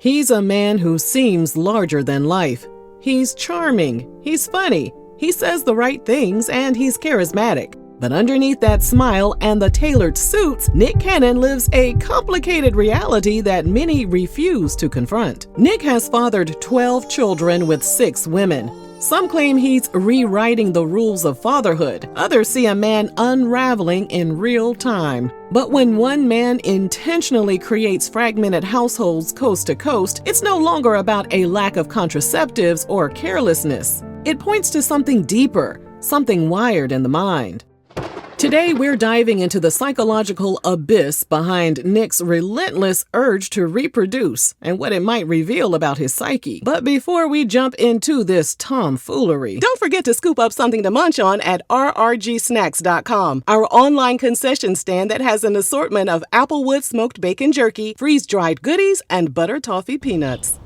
He's a man who seems larger than life. He's charming, he's funny, he says the right things, and he's charismatic. But underneath that smile and the tailored suits, Nick Cannon lives a complicated reality that many refuse to confront. Nick has fathered 12 children with 6 women. Some claim he's rewriting the rules of fatherhood. Others see a man unraveling in real time. But when one man intentionally creates fragmented households coast to coast, it's no longer about a lack of contraceptives or carelessness. It points to something deeper, something wired in the mind. Today, we're diving into the psychological abyss behind Nick's relentless urge to reproduce and what it might reveal about his psyche. But before we jump into this tomfoolery, don't forget to scoop up something to munch on at rrgsnacks.com, our online concession stand that has an assortment of Applewood smoked bacon jerky, freeze-dried goodies, and butter toffee peanuts.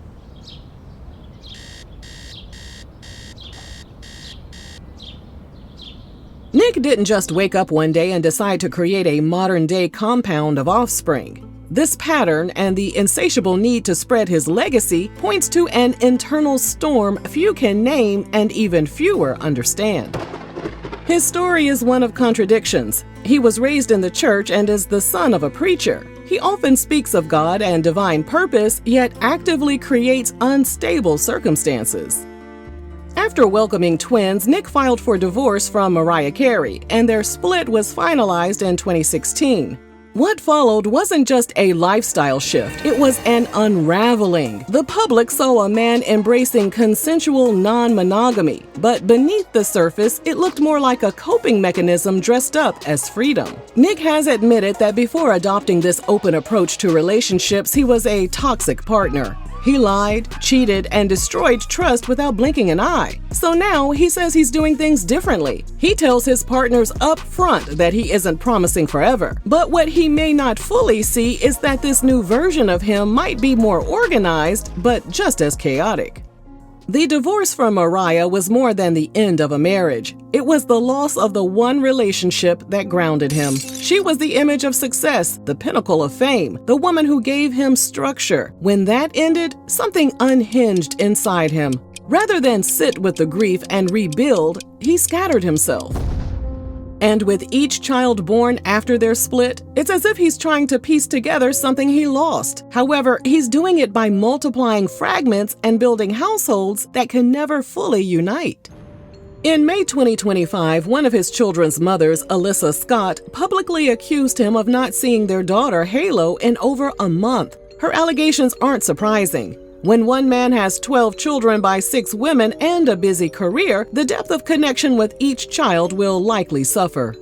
Nick didn't just wake up one day and decide to create a modern-day compound of offspring. This pattern and the insatiable need to spread his legacy points to an internal storm few can name and even fewer understand. His story is one of contradictions. He was raised in the church and is the son of a preacher. He often speaks of God and divine purpose, yet actively creates unstable circumstances. After welcoming twins, Nick filed for divorce from Mariah, and their split was finalized in 2016. What followed wasn't just a lifestyle shift, it was an unraveling. The public saw a man embracing consensual non-monogamy, but beneath the surface, it looked more like a coping mechanism dressed up as freedom. Nick has admitted that before adopting this open approach to relationships, he was a toxic partner. He lied, cheated, and destroyed trust without blinking an eye. So now he says he's doing things differently. He tells his partners up front that he isn't promising forever. But what he may not fully see is that this new version of him might be more organized, but just as chaotic. The divorce from Mariah was more than the end of a marriage. It was the loss of the one relationship that grounded him. She was the image of success, the pinnacle of fame, the woman who gave him structure. When that ended, something unhinged inside him. Rather than sit with the grief and rebuild, he scattered himself. And with each child born after their split, it's as if he's trying to piece together something he lost. However, he's doing it by multiplying fragments and building households that can never fully unite. In May 2025, one of his children's mothers, Alyssa Scott, publicly accused him of not seeing their daughter, Halo, in over a month. Her allegations aren't surprising. When one man has 12 children by 6 women and a busy career, the depth of connection with each child will likely suffer.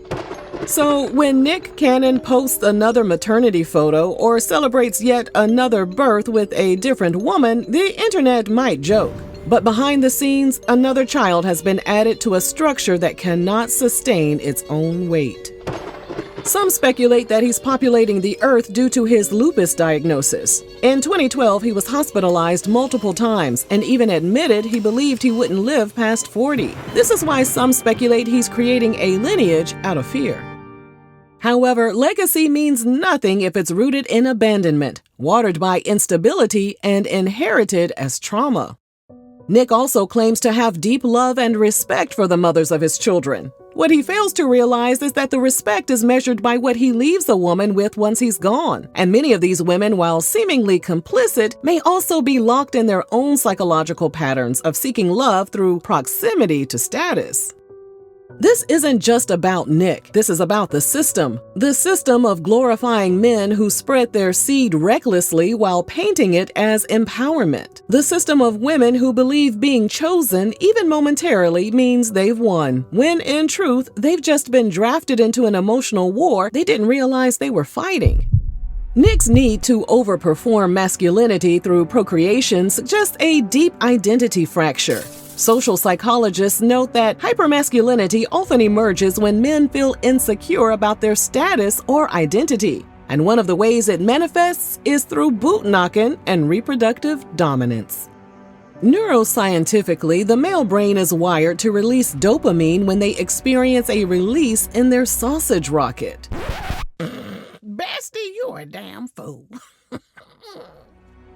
So when Nick Cannon posts another maternity photo or celebrates yet another birth with a different woman, the internet might joke. But behind the scenes, another child has been added to a structure that cannot sustain its own weight. Some speculate that he's populating the earth due to his lupus diagnosis. In 2012, he was hospitalized multiple times and even admitted he believed he wouldn't live past 40. This is why some speculate he's creating a lineage out of fear. However, legacy means nothing if it's rooted in abandonment, watered by instability, and inherited as trauma. Nick also claims to have deep love and respect for the mothers of his children. What he fails to realize is that the respect is measured by what he leaves a woman with once he's gone. And many of these women, while seemingly complicit, may also be locked in their own psychological patterns of seeking love through proximity to status. This isn't just about Nick. This is about the system. The system of glorifying men who spread their seed recklessly while painting it as empowerment. The system of women who believe being chosen, even momentarily, means they've won, when in truth, they've just been drafted into an emotional war they didn't realize they were fighting. Nick's need to overperform masculinity through procreation suggests a deep identity fracture. Social psychologists note that hypermasculinity often emerges when men feel insecure about their status or identity, and one of the ways it manifests is through boot-knocking and reproductive dominance. Neuroscientifically, the male brain is wired to release dopamine when they experience a release in their sausage rocket. Bestie, you're a damn fool.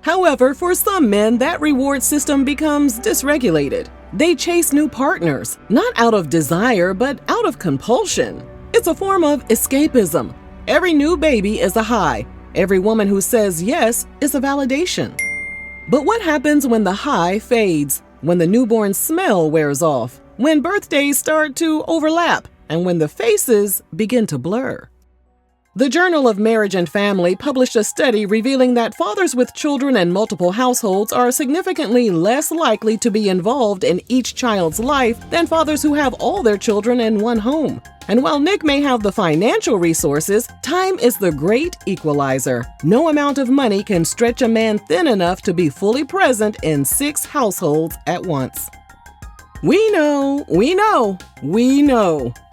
However, for some men, that reward system becomes dysregulated. They chase new partners, not out of desire, but out of compulsion. It's a form of escapism. Every new baby is a high. Every woman who says yes is a validation. But what happens when the high fades, when the newborn smell wears off, when birthdays start to overlap, and when the faces begin to blur? The Journal of Marriage and Family published a study revealing that fathers with children in multiple households are significantly less likely to be involved in each child's life than fathers who have all their children in one home. And while Nick may have the financial resources, time is the great equalizer. No amount of money can stretch a man thin enough to be fully present in 6 households at once. We know.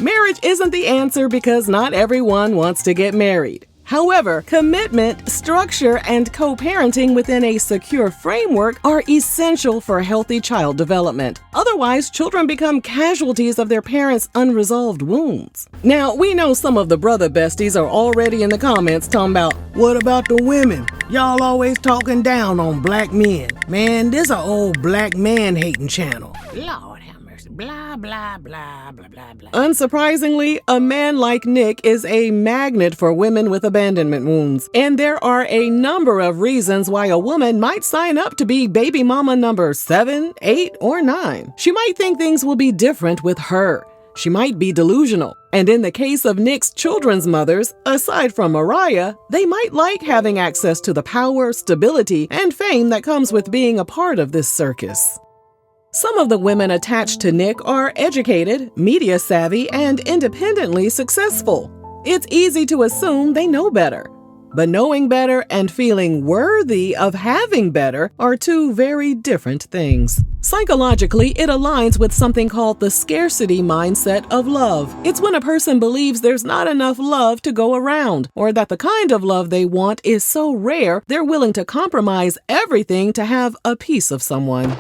Marriage isn't the answer because not everyone wants to get married. However, commitment, structure, and co-parenting within a secure framework are essential for healthy child development. Otherwise, children become casualties of their parents' unresolved wounds. Now, we know some of the brother besties are already in the comments talking about, what about the women? Y'all always talking down on black men. Man, this a old black man hating channel. Lord have mercy. Blah, blah, blah, blah, blah, blah. Unsurprisingly, a man like Nick is a magnet for women with abandonment wounds. And there are a number of reasons why a woman might sign up to be baby mama number 7, 8, or 9. She might think things will be different with her. She might be delusional. And in the case of Nick's children's mothers, aside from Mariah, they might like having access to the power, stability, and fame that comes with being a part of this circus. Some of the women attached to Nick are educated, media savvy, and independently successful. It's easy to assume they know better. But knowing better and feeling worthy of having better are two very different things. Psychologically, it aligns with something called the scarcity mindset of love. It's when a person believes there's not enough love to go around, or that the kind of love they want is so rare they're willing to compromise everything to have a piece of someone.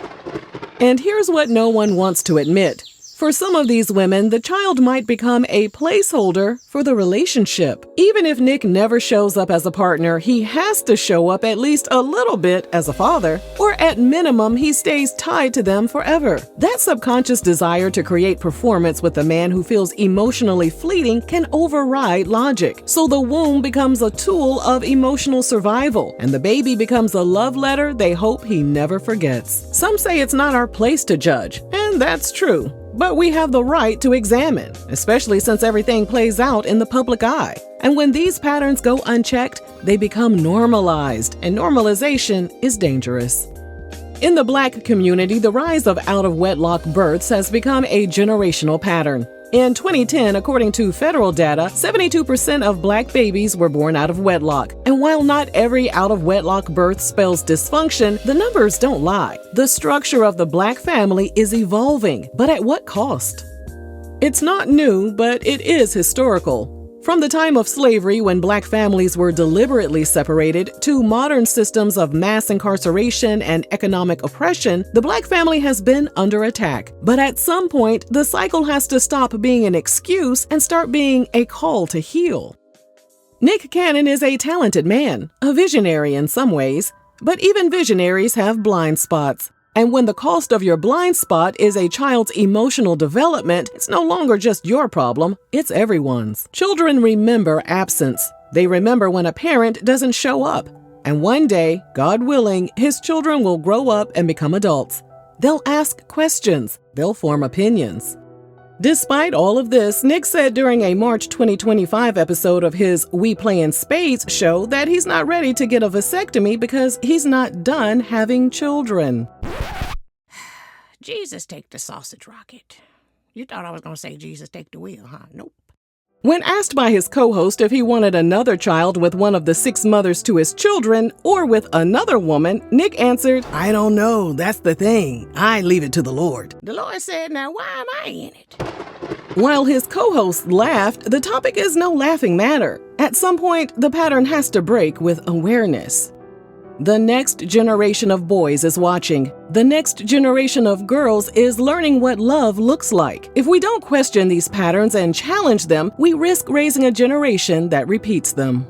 And here's what no one wants to admit. For some of these women, the child might become a placeholder for the relationship. Even if Nick never shows up as a partner, he has to show up at least a little bit as a father, or at minimum, he stays tied to them forever. That subconscious desire to create performance with a man who feels emotionally fleeting can override logic. So the womb becomes a tool of emotional survival, and the baby becomes a love letter they hope he never forgets. Some say it's not our place to judge, and that's true. But we have the right to examine, especially since everything plays out in the public eye. And when these patterns go unchecked, they become normalized, and normalization is dangerous. In the Black community, the rise of out-of-wedlock births has become a generational pattern. In 2010, according to federal data, 72% of Black babies were born out of wedlock. And while not every out-of-wedlock birth spells dysfunction, the numbers don't lie. The structure of the Black family is evolving, but at what cost? It's not new, but it is historical. From the time of slavery, when Black families were deliberately separated, to modern systems of mass incarceration and economic oppression, the Black family has been under attack. But at some point, the cycle has to stop being an excuse and start being a call to heal. Nick Cannon is a talented man, a visionary in some ways, but even visionaries have blind spots. And when the cost of your blind spot is a child's emotional development, it's no longer just your problem, it's everyone's. Children remember absence. They remember when a parent doesn't show up. And one day, God willing, his children will grow up and become adults. They'll ask questions. They'll form opinions. Despite all of this, Nick said during a March 2025 episode of his We Play in Spades show that he's not ready to get a vasectomy because he's not done having children. Jesus take the sausage rocket. You thought I was going to say Jesus take the wheel, huh? Nope. When asked by his co-host if he wanted another child with one of the 6 mothers to his children or with another woman, Nick answered, I don't know. That's the thing. I leave it to the Lord. The Lord said, now why am I in it? While his co-host laughed, the topic is no laughing matter. At some point, the pattern has to break with awareness. The next generation of boys is watching. The next generation of girls is learning what love looks like. If we don't question these patterns and challenge them, we risk raising a generation that repeats them.